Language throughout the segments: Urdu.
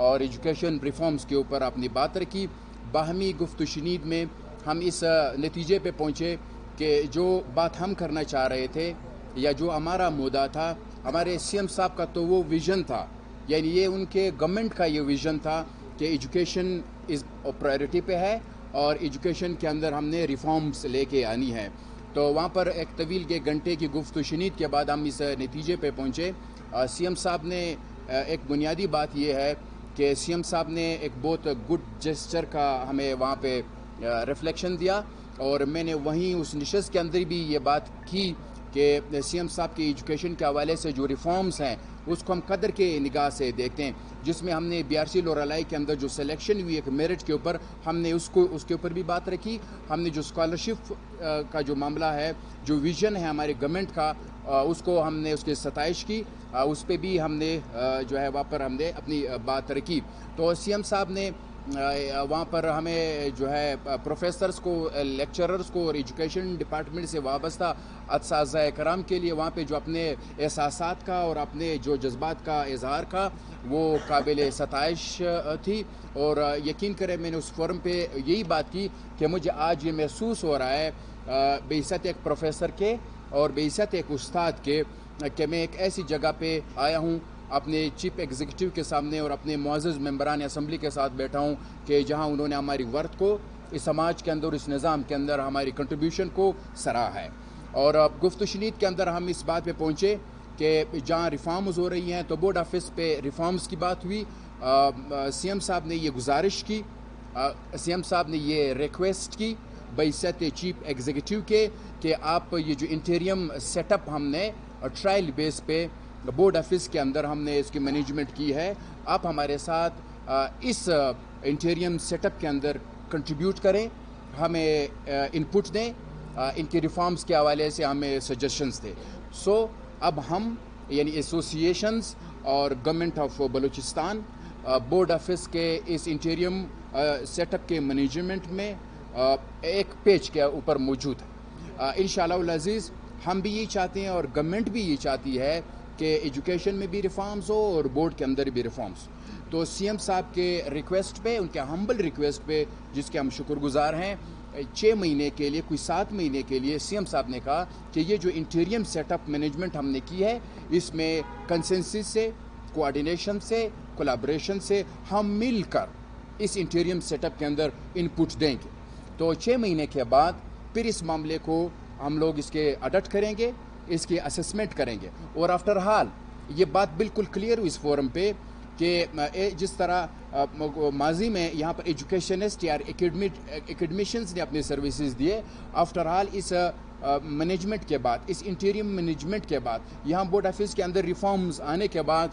اور ایجوکیشن ریفارمز کے اوپر اپنی بات رکھی. باہمی گفت و شنید میں ہم اس نتیجے پہ پہنچے کہ جو بات ہم کرنا چاہ رہے تھے یا جو ہمارا مدعا تھا, ہمارے سی ایم صاحب کا تو وہ ویژن تھا, یعنی یہ ان کے گورنمنٹ کا یہ ویژن تھا کہ ایجوکیشن از پرائرٹی پہ ہے اور ایجوکیشن کے اندر ہم نے ریفارمز لے کے آنی ہے. تو وہاں پر ایک طویل کے گھنٹے کی گفت و شنید کے بعد ہم اس نتیجے پہ پہنچے. سی ایم صاحب نے ایک بنیادی بات یہ ہے کہ سی ایم صاحب نے ایک بہت گڈ جسچر کا ہمیں وہاں پہ ریفلیکشن دیا, اور میں نے وہیں اس نشست کے اندر بھی یہ بات کی کہ سی ایم صاحب کی ایجوکیشن کے حوالے سے جو ریفارمز ہیں اس کو ہم قدر کے نگاہ سے دیکھتے ہیں, جس میں ہم نے BRC لورالائی کے اندر جو سلیکشن ہوئی ایک میرٹ کے اوپر ہم نے اس کے اوپر بھی بات رکھی. ہم نے جو اسکالرشپ کا جو معاملہ ہے, جو ویژن ہے ہمارے گورنمنٹ کا, اس کو ہم نے اس کی ستائش کی, اس پہ بھی ہم نے جو ہے وہاں پر ہم نے اپنی بات رکھی. تو سی ایم صاحب نے وہاں پر ہمیں جو ہے پروفیسرز کو, لیکچررز کو اور ایجوکیشن ڈپارٹمنٹ سے وابستہ اساتذہ کرام کے لیے وہاں پہ جو اپنے احساسات کا اور اپنے جو جذبات کا اظہار کا وہ قابل ستائش تھی. اور یقین کریں میں نے اس فورم پہ یہی بات کی کہ مجھے آج یہ محسوس ہو رہا ہے بعثت ایک پروفیسر کے اور بعثت ایک استاد کے کہ میں ایک ایسی جگہ پہ آیا ہوں اپنے چیف ایگزیکٹو کے سامنے اور اپنے معزز ممبران اسمبلی کے ساتھ بیٹھا ہوں کہ جہاں انہوں نے ہماری ورتھ کو اس سماج کے اندر, اس نظام کے اندر ہماری کنٹریبیوشن کو سراہا ہے. اور گفت و شنید کے اندر ہم اس بات پہ پہنچے کہ جہاں ریفارمز ہو رہی ہیں تو بورڈ آفس پہ ریفارمز کی بات ہوئی. سی ایم صاحب نے یہ گزارش کی, سی ایم صاحب نے یہ ریکویسٹ کی بعثت چیف ایگزیکٹو کے کہ آپ یہ جو انٹیریم سیٹ اپ ہم نے ٹرائل بیس پہ بورڈ آفس کے اندر ہم نے اس کی مینجمنٹ کی ہے, آپ ہمارے ساتھ اس انٹیریم سیٹ اپ کے اندر کنٹریبیوٹ کریں, ہمیں انپٹ دیں, ان کے ریفارمز کے حوالے سے ہمیں سجیشنز دیں. سو اب ہم یعنی ایسوسیشنز اور government of Balochistan board office کے اس انٹیریم سیٹ اپ کے مینجمنٹ میں ایک پیج کے اوپر موجود ہے. انشاءاللہ العزیز ہم بھی یہی چاہتے ہیں اور گورنمنٹ بھی یہ چاہتی ہے کہ ایجوکیشن میں بھی ریفارمز ہو اور بورڈ کے اندر بھی ریفارمز. تو سی ایم صاحب کے ریکویسٹ پہ, ان کے ہمبل ریکویسٹ پہ جس کے ہم شکر گزار ہیں, 6 مہینے کے لیے, کوئی 7 مہینے کے لیے سی ایم صاحب نے کہا کہ یہ جو انٹیریم سیٹ اپ مینجمنٹ ہم نے کی ہے اس میں کنسنسس سے, کوآرڈینیشن سے, کولابریشن سے ہم مل کر اس انٹیریم سیٹ اپ کے اندر انپٹ دیں گے. تو 6 مہینے کے بعد پھر اس معاملے کو ہم لوگ اس کے اڈٹ کریں گے, اس کی اسسمنٹ کریں گے. اور آفٹر حال یہ بات بالکل کلیئر ہوئی اس فورم پہ کہ جس طرح ماضی میں یہاں پر ایجوکیشنسٹ یا اکیڈمیشنز نے اپنے سروسز دیے, آفٹر حال اس مینجمنٹ کے بعد, اس انٹیریم مینجمنٹ کے بعد, یہاں بورڈ آفس کے اندر ریفارمز آنے کے بعد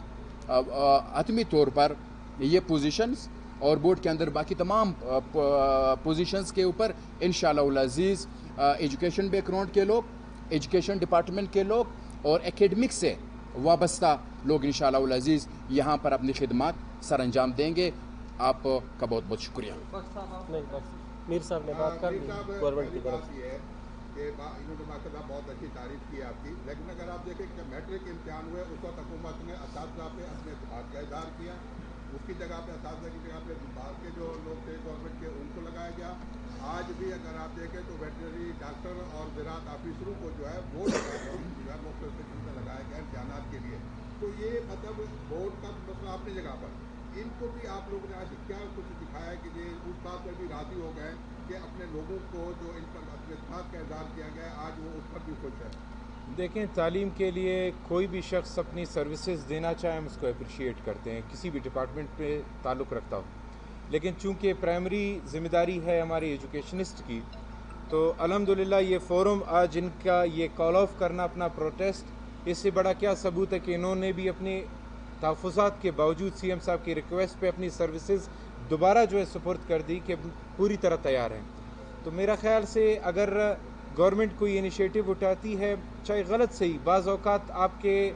حتمی طور پر یہ پوزیشنز اور بورڈ کے اندر باقی تمام پوزیشنز کے اوپر انشاءاللہ العزیز ایجوکیشن بیک گراؤنڈ کے لوگ, ایجوکیشن ڈپارٹمنٹ کے لوگ اور اکیڈمک سے وابستہ لوگ انشاءاللہ العزیز یہاں پر اپنی خدمات سر انجام دیں گے. آپ کا بہت بہت شکریہ. میر صاحب نے بات کر لی گورنمنٹ کی طرف سے کہ انہوں نے ماشاءاللہ بہت اچھی تعریف کی آپ کی, لیکن اگر آپ دیکھیں کہ میٹرک امتحان ہوئے اس وقت حکومت نے اساتذہ پہ اپنے اعتماد کا اظہار کیا, اس کی جگہ پہ اساتذہ کی جگہ پہ باہر کے جو لوگ تھے گورنمنٹ کے ان کو لگایا گیا. آج بھی اگر آپ دیکھیں تو ویٹرنری ڈاکٹر اور زراعت آفیسروں کو جو ہے بورڈ جو ہے مختلف سے لگایا گیا امتحانات کے لیے. تو یہ مطلب بورڈ کا مسئلہ اپنی جگہ پر, ان کو بھی آپ لوگوں نے آج کیا کچھ دکھایا کہ یہ اس بات پر بھی راضی ہو گئے کہ اپنے لوگوں کو جو ان پر اپنے اعتماد کا اظہار کیا گیا آج وہ اس پر بھی خوش ہے. دیکھیں, تعلیم کے لیے کوئی بھی شخص اپنی سروسز دینا چاہے ہم اس کو اپریشیٹ کرتے ہیں, کسی بھی ڈپارٹمنٹ پہ تعلق رکھتا ہو. لیکن چونکہ پرائمری ذمہ داری ہے ہماری ایجوکیشنسٹ کی, تو الحمدللہ یہ فورم آج ان کا یہ کال آف کرنا اپنا پروٹیسٹ, اس سے بڑا کیا ثبوت ہے کہ انہوں نے بھی اپنے تحفظات کے باوجود سی ایم صاحب کی ریکویسٹ پہ اپنی سروسز دوبارہ جو ہے سپرد کر دی کہ پوری طرح تیار ہیں. تو میرا خیال سے اگر گورنمنٹ کوئی انیشیٹو اٹھاتی ہے, چاہے غلط صحیح, بعض اوقات آپ کے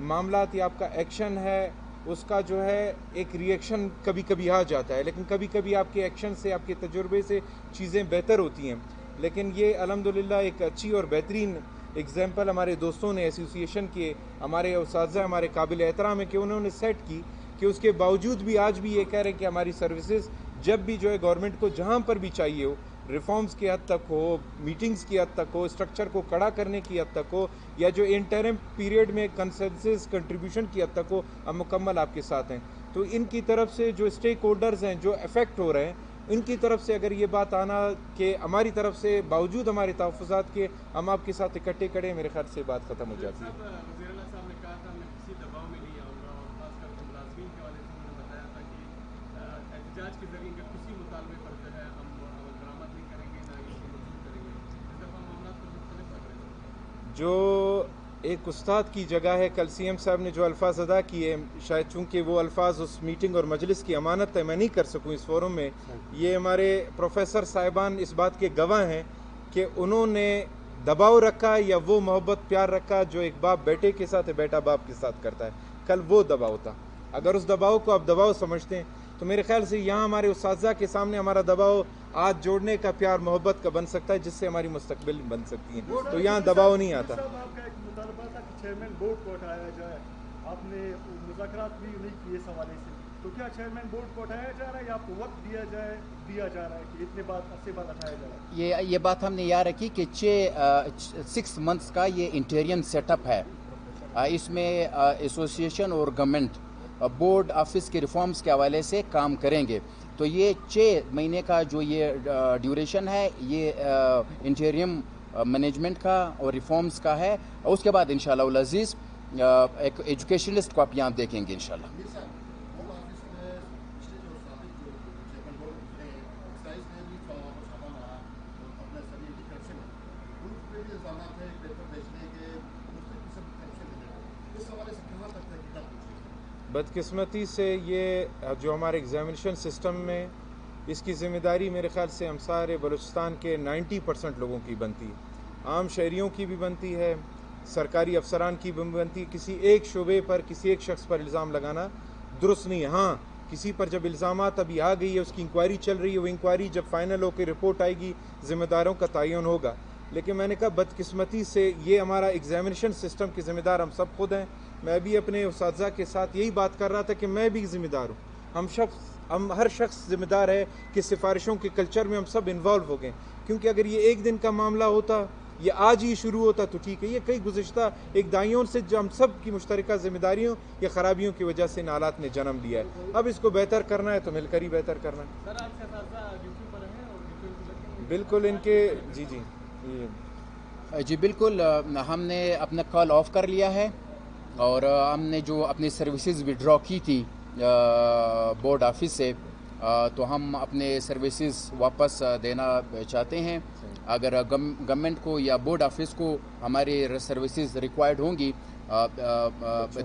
معاملات یا آپ کا ایکشن ہے اس کا جو ہے ایک ری ایکشن کبھی کبھی آ جاتا ہے, لیکن کبھی کبھی آپ کے ایکشن سے, آپ کے تجربے سے چیزیں بہتر ہوتی ہیں. لیکن یہ الحمدللہ ایک اچھی اور بہترین ایگزامپل ہمارے دوستوں نے ایسوسیشن کے, ہمارے اساتذہ ہمارے قابل احترام ہے کہ انہوں نے سیٹ کی کہ اس کے باوجود بھی آج بھی یہ کہہ رہے ہیں کہ ہماری سروسز جب بھی جو ہے گورنمنٹ کو جہاں پر بھی چاہیے ہو، ریفارمز کی حد تک ہو، میٹنگز کی حد تک ہو، اسٹرکچر کو کڑا کرنے کی حد تک ہو، یا جو انٹرم پیریڈ میں کنسنسس کنٹریبیوشن کی حد تک ہو، ہم مکمل آپ کے ساتھ ہیں. تو ان کی طرف سے جو اسٹیک ہولڈرز ہیں جو افیکٹ ہو رہے ہیں، ان کی طرف سے اگر یہ بات آنا کہ ہماری طرف سے باوجود ہمارے تحفظات کے ہم آپ کے ساتھ اکٹھے کھڑے ہیں، میرے خیال سے بات ختم ہو جاتی ہے. وزیر اللہ صاحب نے کہا تھا میں کسی دباؤ میں نہیں آؤں گا، اور خاص کر کے ملازمین کے حوالے سے انہوں نے بتایا تھا کہ احتجاج کے ذریعے کا کسی مطالبے پر جو ہے ہم عمل درآمد نہیں کریں گے، نہ ہی اس کو منظور کریں گے. اس دفعہ معاملات کو مختلف لگ رہے ہیں. جو ایک استاد کی جگہ ہے، کل سی ایم صاحب نے جو الفاظ ادا کیے، شاید چونکہ وہ الفاظ اس میٹنگ اور مجلس کی امانت ہے، میں نہیں کر سکوں اس فورم میں. یہ ہمارے پروفیسر صاحبان اس بات کے گواہ ہیں کہ انہوں نے دباؤ رکھا یا وہ محبت پیار رکھا جو ایک باپ بیٹے کے ساتھ ہے، بیٹا باپ کے ساتھ کرتا ہے. کل وہ دباؤ تھا. اگر اس دباؤ کو آپ دباؤ سمجھتے ہیں تو میرے خیال سے یہاں ہمارے اساتذہ کے سامنے ہمارا دباؤ ہاتھ جوڑنے کا، پیار محبت کا بن سکتا ہے، جس سے ہماری مستقبل بن سکتی ہیں. تو یہاں دباؤ نہیں آتا. آپ کا ایک مطالبہ تھا کہ چیئرمین بورڈ کو ہٹایا جائے، آپ نے مذاکرات بھی نہیں کیے اس حوالے سے، تو کیا چیئرمین بورڈ کو ہٹایا جا رہا ہے یا آپ کو وقت دیا جا رہا ہے کہ اتنے بعد عرصے بعد ہٹایا جائے؟ یہ بات ہم نے یاد رکھی کہ 6 months کا یہ انٹیریم سیٹ اپ ہے. اس میں ایسوسیشن اور گورنمنٹ بورڈ آفس کے ریفارمز کے حوالے سے کام کریں گے. تو یہ 6 مہینے کا جو یہ ڈیوریشن ہے، یہ انٹیریم مینجمنٹ کا اور ریفارمز کا ہے. اور اس کے بعد انشاءاللہ العزیز ایک ایجوکیشنسٹ کو آپ یہاں دیکھیں گے انشاءاللہ. بدقسمتی سے یہ جو ہمارے ایگزامینیشن سسٹم میں اس کی ذمہ داری میرے خیال سے ہم سارے بلوچستان کے 90% لوگوں کی بنتی ہے. عام شہریوں کی بھی بنتی ہے، سرکاری افسران کی بھی بنتی ہے. کسی ایک شعبے پر، کسی ایک شخص پر الزام لگانا درست نہیں ہے. ہاں، کسی پر جب الزامات ابھی آ گئی ہے، اس کی انکوائری چل رہی ہے، وہ انکوائری جب فائنل ہو کے رپورٹ آئے گی، ذمہ داروں کا تعین ہوگا. لیکن میں نے کہا بدقسمتی سے یہ ہمارا ایگزامینیشن سسٹم کے ذمہ دار ہم سب خود ہیں. میں بھی اپنے اساتذہ کے ساتھ یہی بات کر رہا تھا کہ میں بھی ذمہ دار ہوں. ہم ہر شخص ذمہ دار ہے کہ سفارشوں کے کلچر میں ہم سب انوالو ہو گئے. کیونکہ اگر یہ ایک دن کا معاملہ ہوتا، یہ آج ہی شروع ہوتا تو ٹھیک ہے. یہ کئی گزشتہ ایک دہائیوں سے جو ہم سب کی مشترکہ ذمہ داریوں یا خرابیوں کی وجہ سے ان حالات نے جنم لیا ہے. اب اس کو بہتر کرنا ہے تو مل کر ہی بہتر کرنا ہے. سر آپ کے اساتذہ ڈیوٹی پر ہیں اور ڈیوٹی پہ لگے ہیں؟ بالکل ان کے جی بالکل، ہم نے اپنا کال آف کر لیا ہے اور ہم نے جو اپنی سروسز وڈرا کی تھی بورڈ آفس سے، تو ہم اپنے سروسز واپس دینا چاہتے ہیں. اگر گورنمنٹ کو یا بورڈ آفس کو ہماری سروسز ریکوائرڈ ہوں گی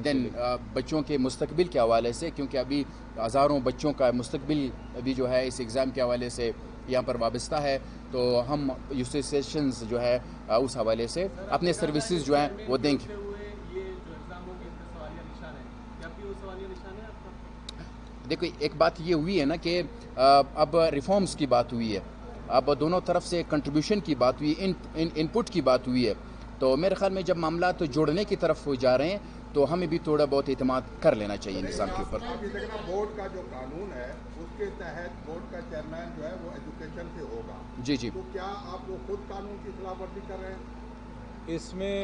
دین بچوں کے مستقبل کے حوالے سے، کیونکہ ابھی ہزاروں بچوں کا مستقبل ابھی جو ہے اس ایگزام کے حوالے سے یہاں پر وابستہ ہے، تو ہم ایسوسیشنز جو ہے اس حوالے سے اپنے سروسز جو ہیں وہ دیں گے. دیکھو ایک بات یہ ہوئی ہے نا کہ اب ریفارمز کی بات ہوئی ہے، اب دونوں طرف سے کنٹریبیوشن کی بات ہوئی، ان پٹ کی بات ہوئی ہے. تو میرے خیال میں جب معاملات جوڑنے کی طرف ہو جا رہے ہیں تو ہمیں بھی تھوڑا بہت اعتماد کر لینا چاہیے نظام کے اوپر. بورڈ کا جو قانون ہے اس کے تحت بورڈ کا چیئرمین جو ہے وہ ایجوکیشن سے ہوگا. جی تو کیا آپ لوگ خود قانون کی خلاف ورزی کر رہے ہیں؟ اس میں